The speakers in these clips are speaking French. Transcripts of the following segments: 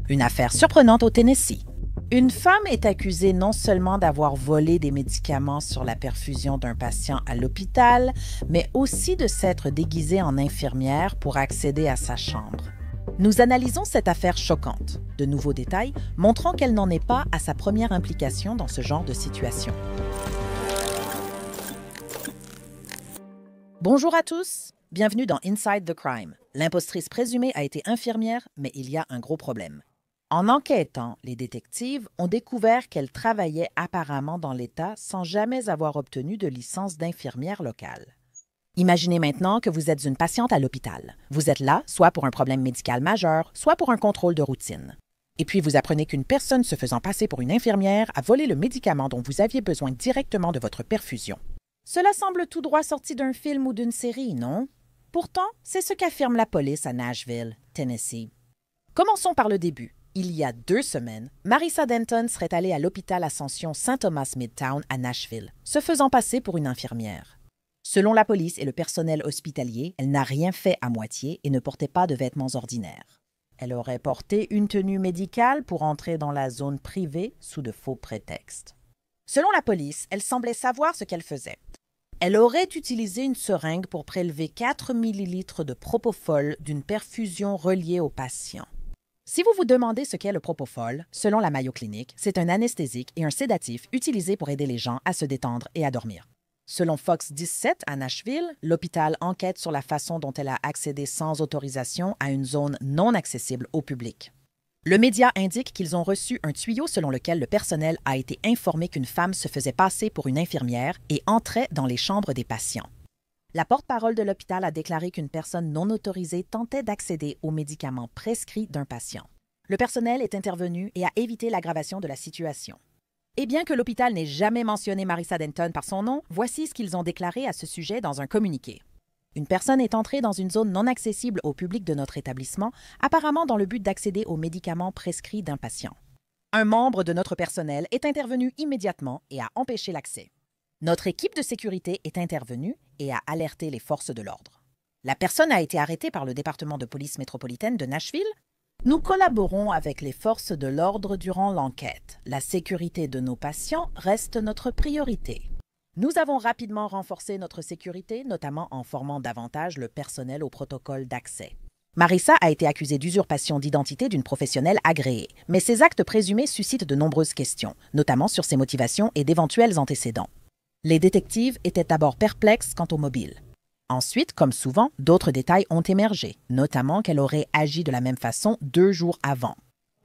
Une affaire surprenante au Tennessee. Une femme est accusée non seulement d'avoir volé des médicaments sur la perfusion d'un patient à l'hôpital, mais aussi de s'être déguisée en infirmière pour accéder à sa chambre. Nous analysons cette affaire choquante. De nouveaux détails montrant qu'elle n'en est pas à sa première implication dans ce genre de situation. Bonjour à tous, bienvenue dans Inside the Crime. L'impostrice présumée a été infirmière, mais il y a un gros problème. En enquêtant, les détectives ont découvert qu'elle travaillait apparemment dans l'État sans jamais avoir obtenu de licence d'infirmière locale. Imaginez maintenant que vous êtes une patiente à l'hôpital. Vous êtes là, soit pour un problème médical majeur, soit pour un contrôle de routine. Et puis vous apprenez qu'une personne se faisant passer pour une infirmière a volé le médicament dont vous aviez besoin directement de votre perfusion. Cela semble tout droit sorti d'un film ou d'une série, non? Pourtant, c'est ce qu'affirme la police à Nashville, Tennessee. Commençons par le début. Il y a 2 semaines, Marissa Denton serait allée à l'hôpital Ascension Saint-Thomas Midtown à Nashville, se faisant passer pour une infirmière. Selon la police et le personnel hospitalier, elle n'a rien fait à moitié et ne portait pas de vêtements ordinaires. Elle aurait porté une tenue médicale pour entrer dans la zone privée sous de faux prétextes. Selon la police, elle semblait savoir ce qu'elle faisait. Elle aurait utilisé une seringue pour prélever 4 millilitres de propofol d'une perfusion reliée au patient. Si vous vous demandez ce qu'est le propofol, selon la Mayo Clinic, c'est un anesthésique et un sédatif utilisé pour aider les gens à se détendre et à dormir. Selon Fox 17 à Nashville, l'hôpital enquête sur la façon dont elle a accédé sans autorisation à une zone non accessible au public. Le média indique qu'ils ont reçu un tuyau selon lequel le personnel a été informé qu'une femme se faisait passer pour une infirmière et entrait dans les chambres des patients. La porte-parole de l'hôpital a déclaré qu'une personne non autorisée tentait d'accéder aux médicaments prescrits d'un patient. Le personnel est intervenu et a évité l'aggravation de la situation. Et bien que l'hôpital n'ait jamais mentionné Marissa Denton par son nom, voici ce qu'ils ont déclaré à ce sujet dans un communiqué. Une personne est entrée dans une zone non accessible au public de notre établissement, apparemment dans le but d'accéder aux médicaments prescrits d'un patient. Un membre de notre personnel est intervenu immédiatement et a empêché l'accès. Notre équipe de sécurité est intervenue et a alerté les forces de l'ordre. La personne a été arrêtée par le département de police métropolitaine de Nashville. Nous collaborons avec les forces de l'ordre durant l'enquête. La sécurité de nos patients reste notre priorité. Nous avons rapidement renforcé notre sécurité, notamment en formant davantage le personnel au protocole d'accès. Marissa a été accusée d'usurpation d'identité d'une professionnelle agréée, mais ses actes présumés suscitent de nombreuses questions, notamment sur ses motivations et d'éventuels antécédents. Les détectives étaient d'abord perplexes quant au mobile. Ensuite, comme souvent, d'autres détails ont émergé, notamment qu'elle aurait agi de la même façon 2 jours avant.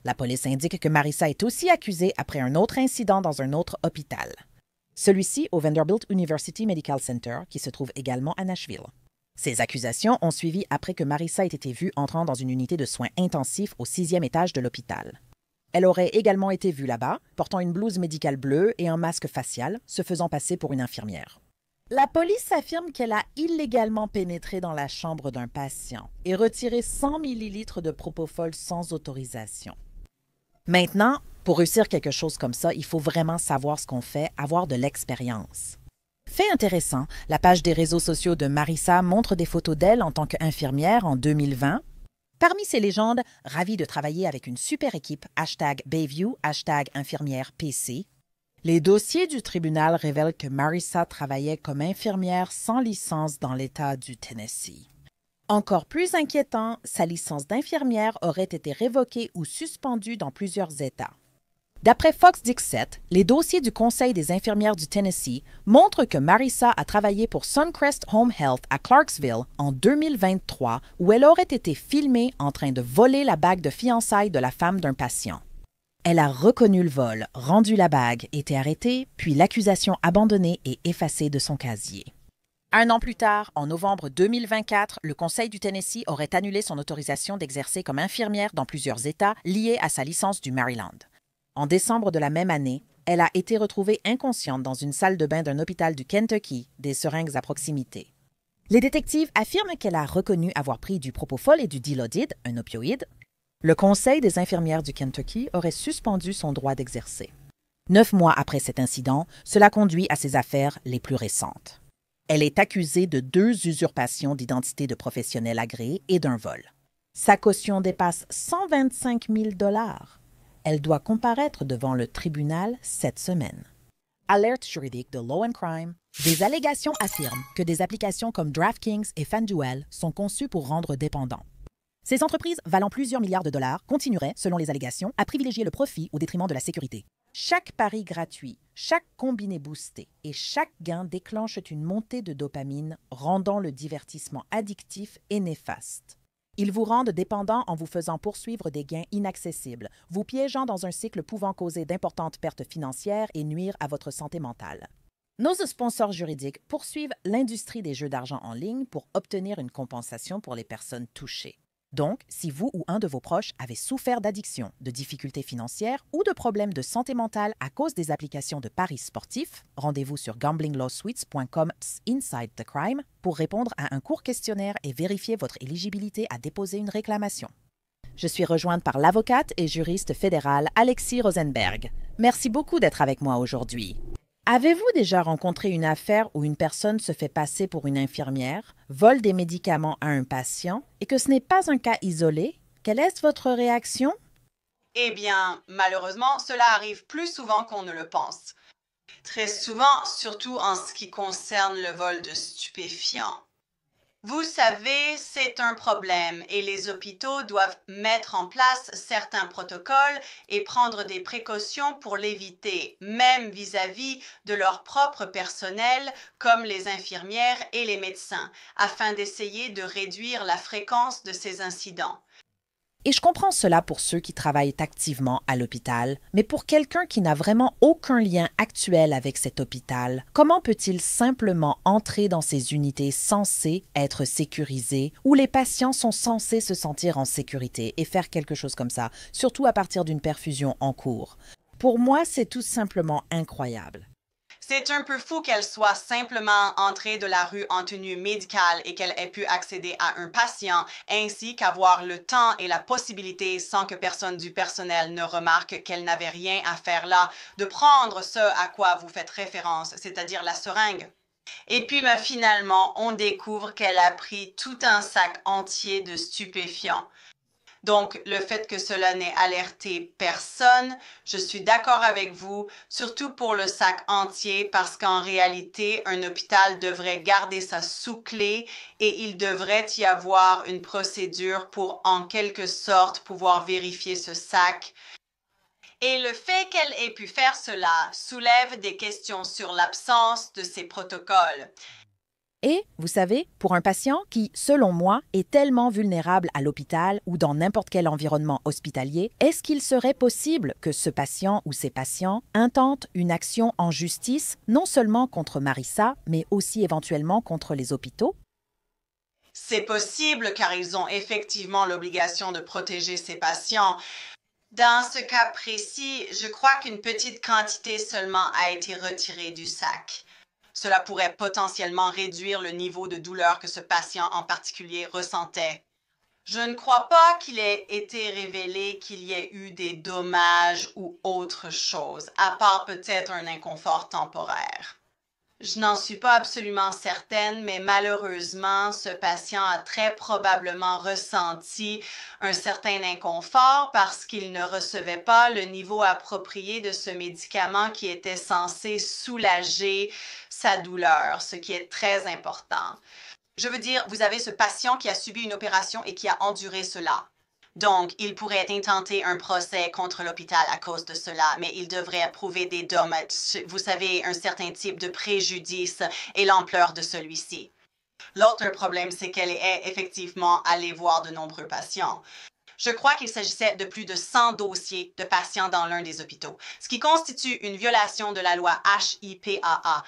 La police indique que Marissa est aussi accusée après un autre incident dans un autre hôpital. Celui-ci au Vanderbilt University Medical Center, qui se trouve également à Nashville. Ces accusations ont suivi après que Marissa ait été vue entrant dans une unité de soins intensifs au 6e étage de l'hôpital. Elle aurait également été vue là-bas, portant une blouse médicale bleue et un masque facial, se faisant passer pour une infirmière. La police affirme qu'elle a illégalement pénétré dans la chambre d'un patient et retiré 100 millilitres de propofol sans autorisation. Maintenant, pour réussir quelque chose comme ça, il faut vraiment savoir ce qu'on fait, avoir de l'expérience. Fait intéressant, la page des réseaux sociaux de Marissa montre des photos d'elle en tant qu'infirmière en 2020. Parmi ces légendes, ravie de travailler avec une super équipe, #Bayview, #infirmière PC. Les dossiers du tribunal révèlent que Marissa travaillait comme infirmière sans licence dans l'État du Tennessee. Encore plus inquiétant, sa licence d'infirmière aurait été révoquée ou suspendue dans plusieurs États. D'après Fox 17, les dossiers du Conseil des infirmières du Tennessee montrent que Marissa a travaillé pour Suncrest Home Health à Clarksville en 2023, où elle aurait été filmée en train de voler la bague de fiançailles de la femme d'un patient. Elle a reconnu le vol, rendu la bague, été arrêtée, puis l'accusation abandonnée et effacée de son casier. 1 an plus tard, en novembre 2024, le Conseil du Tennessee aurait annulé son autorisation d'exercer comme infirmière dans plusieurs États liés à sa licence du Maryland. En décembre de la même année, elle a été retrouvée inconsciente dans une salle de bain d'un hôpital du Kentucky, des seringues à proximité. Les détectives affirment qu'elle a reconnu avoir pris du propofol et du Dilaudid, un opioïde. Le Conseil des infirmières du Kentucky aurait suspendu son droit d'exercer. 9 mois après cet incident, cela conduit à ses affaires les plus récentes. Elle est accusée de 2 usurpations d'identité de professionnels agréés et d'un vol. Sa caution dépasse 125 000 dollars. Elle doit comparaître devant le tribunal cette semaine. Alerte juridique de Law and Crime. Des allégations affirment que des applications comme DraftKings et FanDuel sont conçues pour rendre dépendants. Ces entreprises valant plusieurs milliards de dollars continueraient, selon les allégations, à privilégier le profit au détriment de la sécurité. Chaque pari gratuit, chaque combiné boosté et chaque gain déclenchent une montée de dopamine, rendant le divertissement addictif et néfaste. Ils vous rendent dépendant en vous faisant poursuivre des gains inaccessibles, vous piégeant dans un cycle pouvant causer d'importantes pertes financières et nuire à votre santé mentale. Nos sponsors juridiques poursuivent l'industrie des jeux d'argent en ligne pour obtenir une compensation pour les personnes touchées. Donc, si vous ou un de vos proches avez souffert d'addiction, de difficultés financières ou de problèmes de santé mentale à cause des applications de paris sportifs, rendez-vous sur gamblinglawsuites.com/inside the crime pour répondre à un court questionnaire et vérifier votre éligibilité à déposer une réclamation. Je suis rejointe par l'avocate et juriste fédérale Alexis Rosenberg. Merci beaucoup d'être avec moi aujourd'hui. Avez-vous déjà rencontré une affaire où une personne se fait passer pour une infirmière, vole des médicaments à un patient et que ce n'est pas un cas isolé? Quelle est votre réaction? Eh bien, malheureusement, cela arrive plus souvent qu'on ne le pense. Très souvent, surtout en ce qui concerne le vol de stupéfiants. Vous savez, c'est un problème et les hôpitaux doivent mettre en place certains protocoles et prendre des précautions pour l'éviter, même vis-à-vis de leur propre personnel, comme les infirmières et les médecins, afin d'essayer de réduire la fréquence de ces incidents. Et je comprends cela pour ceux qui travaillent activement à l'hôpital, mais pour quelqu'un qui n'a vraiment aucun lien actuel avec cet hôpital, comment peut-il simplement entrer dans ces unités censées être sécurisées, où les patients sont censés se sentir en sécurité et faire quelque chose comme ça, surtout à partir d'une perfusion en cours? Pour moi, c'est tout simplement incroyable. C'est un peu fou qu'elle soit simplement entrée de la rue en tenue médicale et qu'elle ait pu accéder à un patient, ainsi qu'avoir le temps et la possibilité, sans que personne du personnel ne remarque qu'elle n'avait rien à faire là, de prendre ce à quoi vous faites référence, c'est-à-dire la seringue. Et puis finalement, on découvre qu'elle a pris tout un sac entier de stupéfiants. Donc, le fait que cela n'ait alerté personne, je suis d'accord avec vous, surtout pour le sac entier, parce qu'en réalité, un hôpital devrait garder ça sous clé et il devrait y avoir une procédure pour, en quelque sorte, pouvoir vérifier ce sac. Et le fait qu'elle ait pu faire cela soulève des questions sur l'absence de ces protocoles. Et, vous savez, pour un patient qui, selon moi, est tellement vulnérable à l'hôpital ou dans n'importe quel environnement hospitalier, est-ce qu'il serait possible que ce patient ou ces patients intentent une action en justice, non seulement contre Marissa, mais aussi éventuellement contre les hôpitaux? C'est possible car ils ont effectivement l'obligation de protéger ces patients. Dans ce cas précis, je crois qu'une petite quantité seulement a été retirée du sac. Cela pourrait potentiellement réduire le niveau de douleur que ce patient en particulier ressentait. Je ne crois pas qu'il ait été révélé qu'il y ait eu des dommages ou autre chose, à part peut-être un inconfort temporaire. Je n'en suis pas absolument certaine, mais malheureusement, ce patient a très probablement ressenti un certain inconfort parce qu'il ne recevait pas le niveau approprié de ce médicament qui était censé soulager sa douleur, ce qui est très important. Je veux dire, vous avez ce patient qui a subi une opération et qui a enduré cela. Donc, il pourrait intenter un procès contre l'hôpital à cause de cela, mais il devrait prouver des dommages, vous savez, un certain type de préjudice et l'ampleur de celui-ci. L'autre problème, c'est qu'elle est effectivement allée voir de nombreux patients. Je crois qu'il s'agissait de plus de 100 dossiers de patients dans l'un des hôpitaux, ce qui constitue une violation de la loi HIPAA.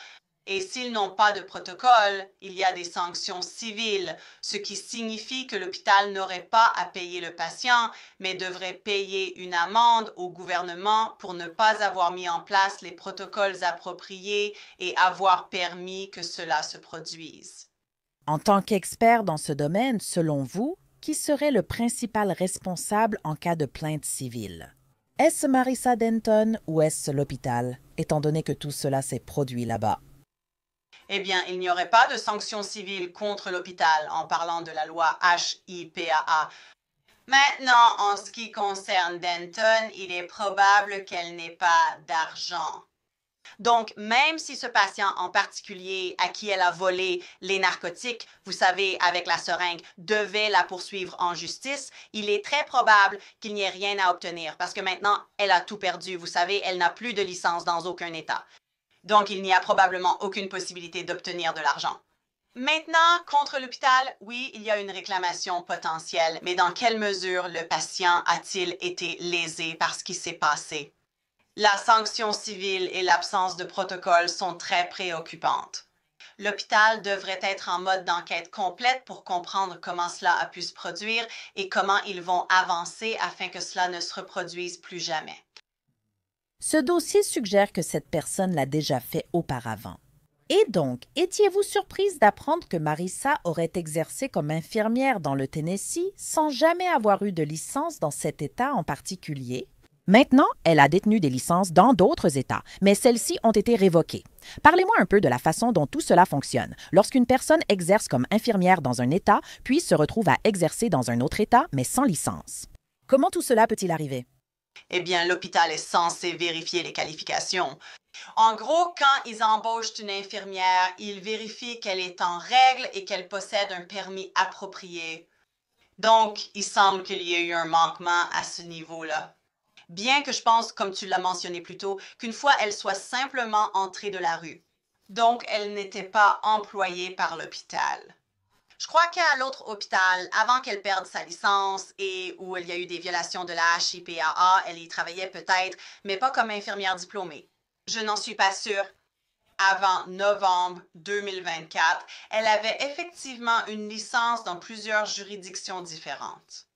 Et s'ils n'ont pas de protocole, il y a des sanctions civiles, ce qui signifie que l'hôpital n'aurait pas à payer le patient, mais devrait payer une amende au gouvernement pour ne pas avoir mis en place les protocoles appropriés et avoir permis que cela se produise. En tant qu'expert dans ce domaine, selon vous, qui serait le principal responsable en cas de plainte civile? Est-ce Marissa Denton ou est-ce l'hôpital, étant donné que tout cela s'est produit là-bas? Eh bien, il n'y aurait pas de sanctions civiles contre l'hôpital en parlant de la loi HIPAA. Maintenant, en ce qui concerne Denton, il est probable qu'elle n'ait pas d'argent. Donc, même si ce patient en particulier à qui elle a volé les narcotiques, vous savez, avec la seringue, devait la poursuivre en justice, il est très probable qu'il n'y ait rien à obtenir parce que maintenant, elle a tout perdu. Vous savez, elle n'a plus de licence dans aucun État. Donc, il n'y a probablement aucune possibilité d'obtenir de l'argent. Maintenant, contre l'hôpital, oui, il y a une réclamation potentielle, mais dans quelle mesure le patient a-t-il été lésé par ce qui s'est passé? La sanction civile et l'absence de protocole sont très préoccupantes. L'hôpital devrait être en mode d'enquête complète pour comprendre comment cela a pu se produire et comment ils vont avancer afin que cela ne se reproduise plus jamais. Ce dossier suggère que cette personne l'a déjà fait auparavant. Et donc, étiez-vous surprise d'apprendre que Marissa aurait exercé comme infirmière dans le Tennessee sans jamais avoir eu de licence dans cet État en particulier? Maintenant, elle a détenu des licences dans d'autres États, mais celles-ci ont été révoquées. Parlez-moi un peu de la façon dont tout cela fonctionne. Lorsqu'une personne exerce comme infirmière dans un État, puis se retrouve à exercer dans un autre État, mais sans licence. Comment tout cela peut-il arriver? Eh bien, l'hôpital est censé vérifier les qualifications. En gros, quand ils embauchent une infirmière, ils vérifient qu'elle est en règle et qu'elle possède un permis approprié. Donc, il semble qu'il y ait eu un manquement à ce niveau-là. Bien que je pense, comme tu l'as mentionné plus tôt, qu'une fois elle soit simplement entrée de la rue. Donc, elle n'était pas employée par l'hôpital. Je crois qu'à l'autre hôpital, avant qu'elle perde sa licence et où il y a eu des violations de la HIPAA, elle y travaillait peut-être, mais pas comme infirmière diplômée. Je n'en suis pas sûre. Avant novembre 2024, elle avait effectivement une licence dans plusieurs juridictions différentes.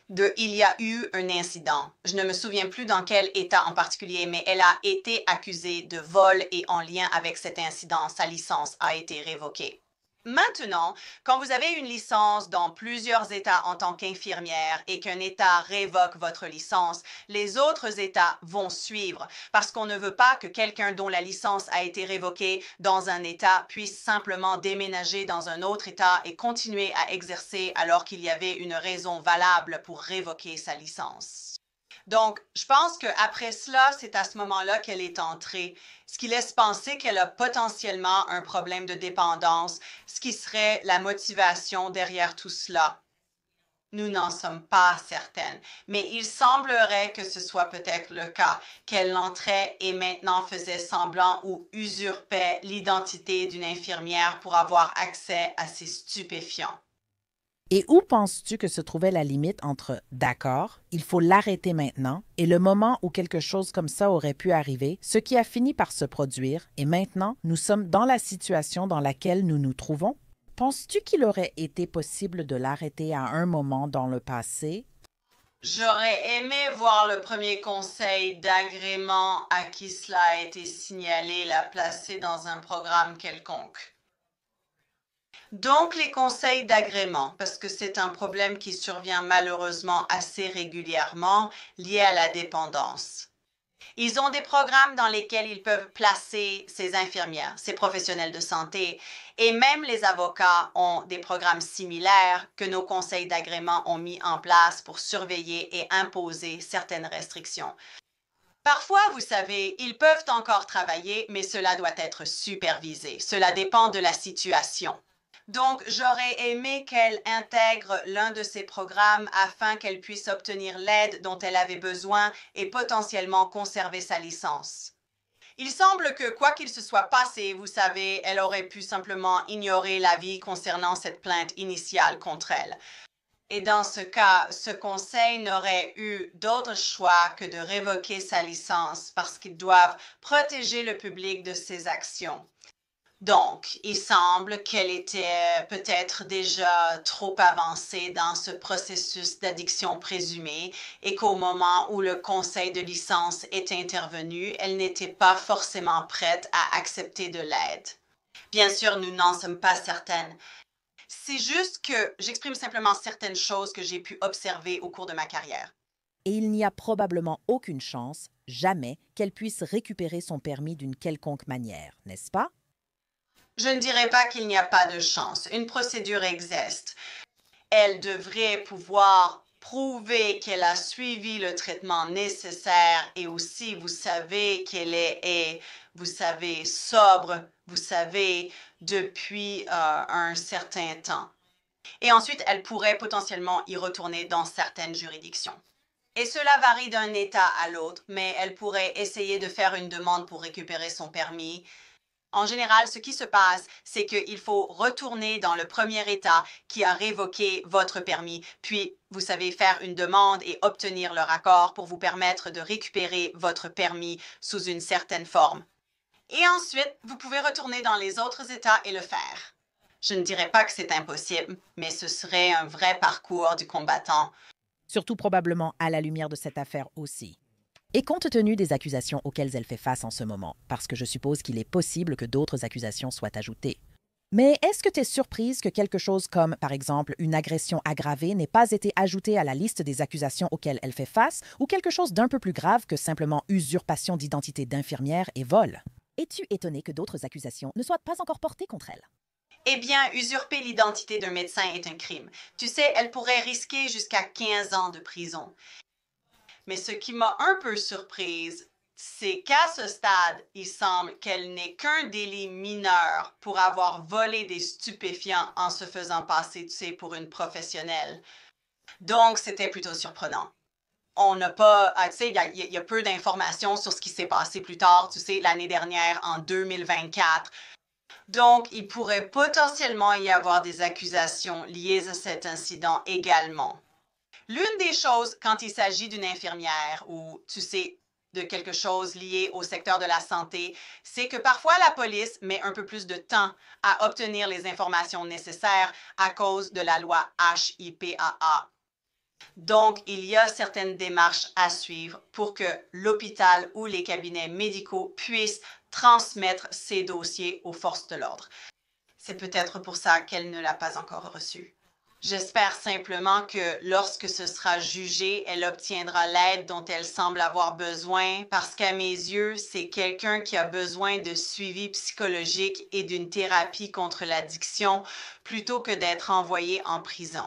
Il y a eu un incident. Je ne me souviens plus dans quel État en particulier, mais elle a été accusée de vol et en lien avec cet incident, sa licence a été révoquée. Maintenant, quand vous avez une licence dans plusieurs États en tant qu'infirmière et qu'un État révoque votre licence, les autres États vont suivre parce qu'on ne veut pas que quelqu'un dont la licence a été révoquée dans un État puisse simplement déménager dans un autre État et continuer à exercer alors qu'il y avait une raison valable pour révoquer sa licence. Donc, je pense qu'après cela, c'est à ce moment-là qu'elle est entrée, ce qui laisse penser qu'elle a potentiellement un problème de dépendance, ce qui serait la motivation derrière tout cela. Nous n'en sommes pas certaines, mais il semblerait que ce soit peut-être le cas, qu'elle entrait et maintenant faisait semblant ou usurpait l'identité d'une infirmière pour avoir accès à ces stupéfiants. Et où penses-tu que se trouvait la limite entre d'accord, il faut l'arrêter maintenant, et le moment où quelque chose comme ça aurait pu arriver, ce qui a fini par se produire, et maintenant nous sommes dans la situation dans laquelle nous nous trouvons? Penses-tu qu'il aurait été possible de l'arrêter à un moment dans le passé? J'aurais aimé voir le premier conseil d'agrément à qui cela a été signalé la placer dans un programme quelconque. Donc, les conseils d'agrément, parce que c'est un problème qui survient malheureusement assez régulièrement lié à la dépendance. Ils ont des programmes dans lesquels ils peuvent placer ces infirmières, ces professionnels de santé, et même les avocats ont des programmes similaires que nos conseils d'agrément ont mis en place pour surveiller et imposer certaines restrictions. Parfois, vous savez, ils peuvent encore travailler, mais cela doit être supervisé. Cela dépend de la situation. Donc, j'aurais aimé qu'elle intègre l'un de ces programmes afin qu'elle puisse obtenir l'aide dont elle avait besoin et potentiellement conserver sa licence. Il semble que quoi qu'il se soit passé, vous savez, elle aurait pu simplement ignorer l'avis concernant cette plainte initiale contre elle. Et dans ce cas, ce conseil n'aurait eu d'autre choix que de révoquer sa licence parce qu'ils doivent protéger le public de ses actions. Donc, il semble qu'elle était peut-être déjà trop avancée dans ce processus d'addiction présumée et qu'au moment où le conseil de licence est intervenu, elle n'était pas forcément prête à accepter de l'aide. Bien sûr, nous n'en sommes pas certaines. C'est juste que j'exprime simplement certaines choses que j'ai pu observer au cours de ma carrière. Et il n'y a probablement aucune chance, jamais, qu'elle puisse récupérer son permis d'une quelconque manière, n'est-ce pas? Je ne dirais pas qu'il n'y a pas de chance. Une procédure existe. Elle devrait pouvoir Prouver qu'elle a suivi le traitement nécessaire et aussi vous savez qu'elle vous savez, sobre, vous savez, depuis un certain temps. Et ensuite, elle pourrait potentiellement y retourner dans certaines juridictions. Et cela varie d'un État à l'autre, mais elle pourrait essayer de faire une demande pour récupérer son permis. En général, ce qui se passe, c'est qu'il faut retourner dans le premier État qui a révoqué votre permis, puis vous savez faire une demande et obtenir leur accord pour vous permettre de récupérer votre permis sous une certaine forme. Et ensuite, vous pouvez retourner dans les autres États et le faire. Je ne dirais pas que c'est impossible, mais ce serait un vrai parcours du combattant. Surtout probablement à la lumière de cette affaire aussi. Et compte tenu des accusations auxquelles elle fait face en ce moment, parce que je suppose qu'il est possible que d'autres accusations soient ajoutées. Mais est-ce que tu es surprise que quelque chose comme, par exemple, une agression aggravée n'ait pas été ajouté à la liste des accusations auxquelles elle fait face, ou quelque chose d'un peu plus grave que simplement usurpation d'identité d'infirmière et vol? Es-tu étonnée que d'autres accusations ne soient pas encore portées contre elle? Eh bien, usurper l'identité d'un médecin est un crime. Tu sais, elle pourrait risquer jusqu'à 15 ans de prison. Mais ce qui m'a un peu surprise, c'est qu'à ce stade, il semble qu'elle n'ait qu'un délit mineur pour avoir volé des stupéfiants en se faisant passer, tu sais, pour une professionnelle. Donc, c'était plutôt surprenant. On n'a pas, tu sais, il y a peu d'informations sur ce qui s'est passé plus tard, tu sais, l'année dernière, en 2024. Donc, il pourrait potentiellement y avoir des accusations liées à cet incident également. L'une des choses quand il s'agit d'une infirmière ou, tu sais, de quelque chose lié au secteur de la santé, c'est que parfois la police met un peu plus de temps à obtenir les informations nécessaires à cause de la loi HIPAA. Donc, il y a certaines démarches à suivre pour que l'hôpital ou les cabinets médicaux puissent transmettre ces dossiers aux forces de l'ordre. C'est peut-être pour ça qu'elle ne l'a pas encore reçu. J'espère simplement que lorsque ce sera jugé, elle obtiendra l'aide dont elle semble avoir besoin parce qu'à mes yeux, c'est quelqu'un qui a besoin de suivi psychologique et d'une thérapie contre l'addiction plutôt que d'être envoyé en prison.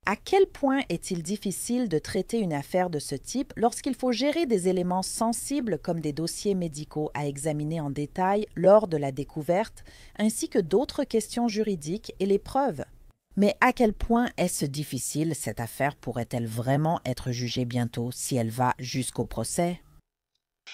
À quel point est-il difficile de traiter une affaire de ce type lorsqu'il faut gérer des éléments sensibles comme des dossiers médicaux à examiner en détail lors de la découverte, ainsi que d'autres questions juridiques et les preuves? Mais à quel point est-ce difficile, cette affaire pourrait-elle vraiment être jugée bientôt si elle va jusqu'au procès?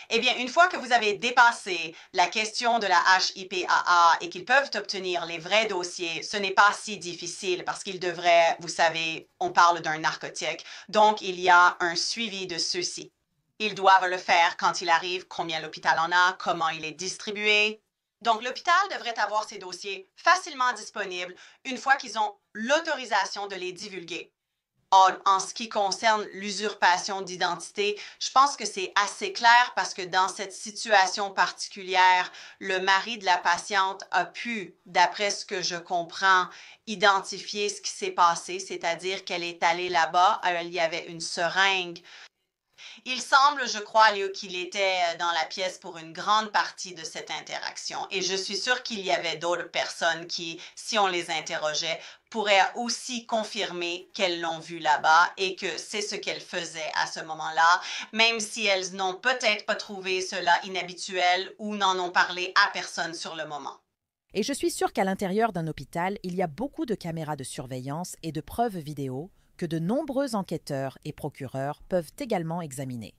Eh bien, une fois que vous avez dépassé la question de la HIPAA et qu'ils peuvent obtenir les vrais dossiers, ce n'est pas si difficile parce qu'ils devraient, vous savez, on parle d'un narcotique, donc il y a un suivi de ceux-ci. Ils doivent le faire quand il arrive, combien l'hôpital en a, comment il est distribué. Donc, l'hôpital devrait avoir ces dossiers facilement disponibles une fois qu'ils ont l'autorisation de les divulguer. En ce qui concerne l'usurpation d'identité, je pense que c'est assez clair parce que dans cette situation particulière, le mari de la patiente a pu, d'après ce que je comprends, identifier ce qui s'est passé, c'est-à-dire qu'elle est allée là-bas, il y avait une seringue. Il semble, je crois, Léo, qu'il était dans la pièce pour une grande partie de cette interaction. Et je suis sûre qu'il y avait d'autres personnes qui, si on les interrogeait, pourraient aussi confirmer qu'elles l'ont vu là-bas et que c'est ce qu'elles faisaient à ce moment-là, même si elles n'ont peut-être pas trouvé cela inhabituel ou n'en ont parlé à personne sur le moment. Et je suis sûre qu'à l'intérieur d'un hôpital, il y a beaucoup de caméras de surveillance et de preuves vidéo que de nombreux enquêteurs et procureurs peuvent également examiner.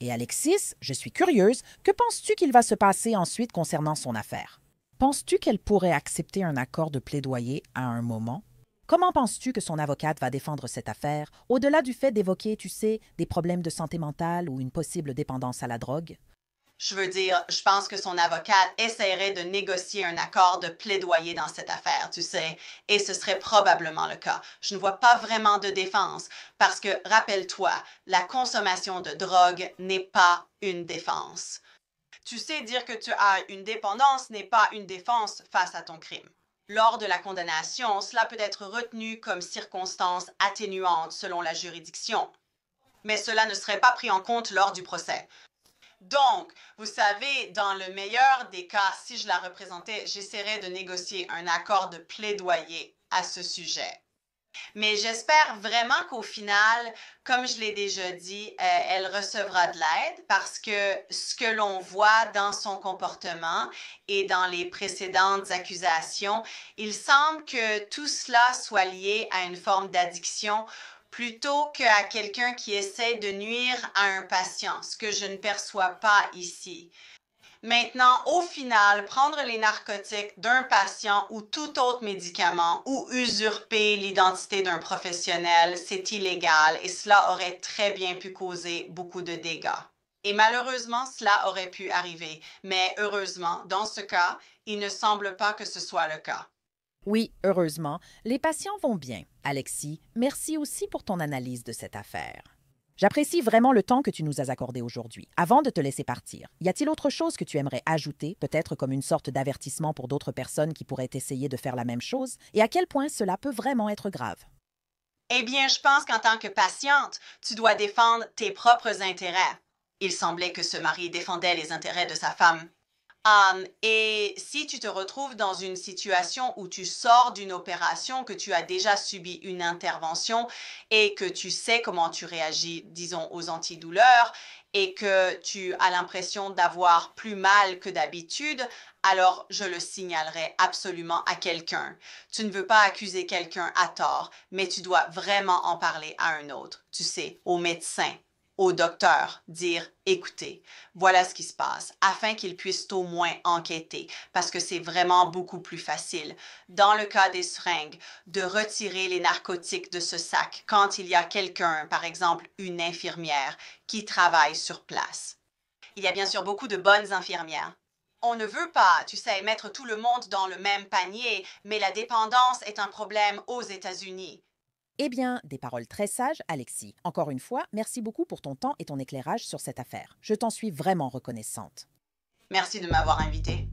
Et Alexis, je suis curieuse, que penses-tu qu'il va se passer ensuite concernant son affaire? Penses-tu qu'elle pourrait accepter un accord de plaidoyer à un moment? Comment penses-tu que son avocate va défendre cette affaire, au-delà du fait d'évoquer, tu sais, des problèmes de santé mentale ou une possible dépendance à la drogue? Je veux dire, je pense que son avocate essaierait de négocier un accord de plaidoyer dans cette affaire, tu sais, et ce serait probablement le cas. Je ne vois pas vraiment de défense parce que, rappelle-toi, la consommation de drogue n'est pas une défense. Tu sais, dire que tu as une dépendance n'est pas une défense face à ton crime. Lors de la condamnation, cela peut être retenu comme circonstance atténuante selon la juridiction, mais cela ne serait pas pris en compte lors du procès. Donc, vous savez, dans le meilleur des cas, si je la représentais, j'essaierais de négocier un accord de plaidoyer à ce sujet. Mais j'espère vraiment qu'au final, comme je l'ai déjà dit, elle recevra de l'aide parce que ce que l'on voit dans son comportement et dans les précédentes accusations, il semble que tout cela soit lié à une forme d'addiction plutôt qu'à quelqu'un qui essaie de nuire à un patient, ce que je ne perçois pas ici. Maintenant, au final, prendre les narcotiques d'un patient ou tout autre médicament ou usurper l'identité d'un professionnel, c'est illégal et cela aurait très bien pu causer beaucoup de dégâts. Et malheureusement, cela aurait pu arriver. Mais heureusement, dans ce cas, il ne semble pas que ce soit le cas. Oui, heureusement, les patients vont bien. Alexis, merci aussi pour ton analyse de cette affaire. J'apprécie vraiment le temps que tu nous as accordé aujourd'hui. Avant de te laisser partir, y a-t-il autre chose que tu aimerais ajouter, peut-être comme une sorte d'avertissement pour d'autres personnes qui pourraient essayer de faire la même chose, et à quel point cela peut vraiment être grave? Eh bien, je pense qu'en tant que patiente, tu dois défendre tes propres intérêts. Il semblait que ce mari défendait les intérêts de sa femme. Et si tu te retrouves dans une situation où tu sors d'une opération, que tu as déjà subi une intervention et que tu sais comment tu réagis, disons, aux antidouleurs et que tu as l'impression d'avoir plus mal que d'habitude, alors je le signalerai absolument à quelqu'un. Tu ne veux pas accuser quelqu'un à tort, mais tu dois vraiment en parler à un autre, tu sais, au médecin, au docteur, dire écoutez, voilà ce qui se passe, afin qu'ils puissent au moins enquêter, parce que c'est vraiment beaucoup plus facile, dans le cas des seringues, de retirer les narcotiques de ce sac quand il y a quelqu'un, par exemple une infirmière, qui travaille sur place. Il y a bien sûr beaucoup de bonnes infirmières. On ne veut pas, tu sais, mettre tout le monde dans le même panier, mais la dépendance est un problème aux États-Unis. Eh bien, des paroles très sages, Alexis. Encore une fois, merci beaucoup pour ton temps et ton éclairage sur cette affaire. Je t'en suis vraiment reconnaissante. Merci de m'avoir invité.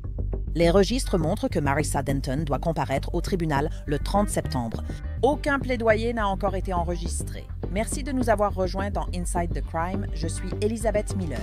Les registres montrent que Marissa Denton doit comparaître au tribunal le 30 septembre. Aucun plaidoyer n'a encore été enregistré. Merci de nous avoir rejoints dans Inside the Crime. Je suis Elisabeth Miller.